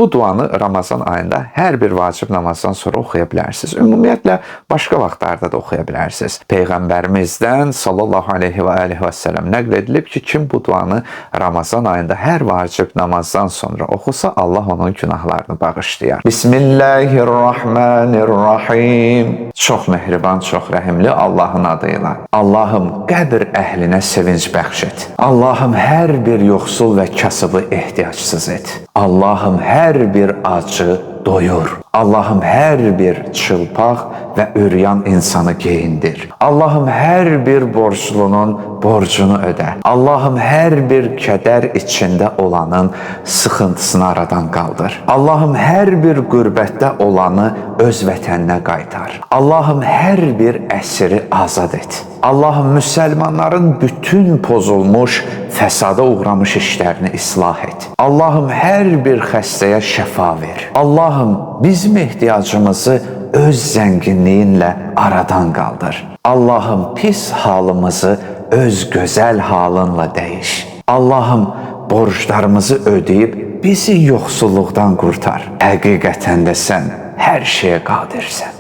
Bu duanı Ramazan ayında hər bir vacib namazdan sonra oxuya bilərsiniz. Ümumiyyətlə, başqa vaxtlarda da oxuya bilərsiniz. Peyğəmbərimizdən sallallahu aleyhi və aleyhi və səlləm nəql edilib ki, kim bu duanı Ramazan ayında hər vacib namazdan sonra oxusa, Allah onun günahlarını bağışlayar. Bismillahirrahmanirrahim. Çox mehriban, çox rəhimli Allahın adıyla. Allahım, qəbr əhlinə sevinç bəxş et. Allahım, hər bir yoxsul və kasıbı ehtiyacsız et. Allahım, hər bir acı doyur. Allahım, hər bir çılpaq və üryan insanı geyindir. Allahım, hər bir borclunun borcunu ödə. Allahım, hər bir kədər içində olanın sıxıntısını aradan qaldır. Allahım, hər bir qürbətdə olanı öz vətəninə qaytar. Allahım, hər bir əsiri azad et. Allahım, müsəlmanların bütün pozulmuş, fəsada uğramış işlərini islah et. Allahım, hər bir xəstəyə şəfa ver. Allahım, bizim ehtiyacımızı öz zənginliyinlə aradan qaldır. Allahım, pis halımızı öz gözəl halınla dəyiş. Allahım, borclarımızı ödəyib bizi yoxsulluqdan qurtar. Həqiqətən də sən hər şeyə qadirsən.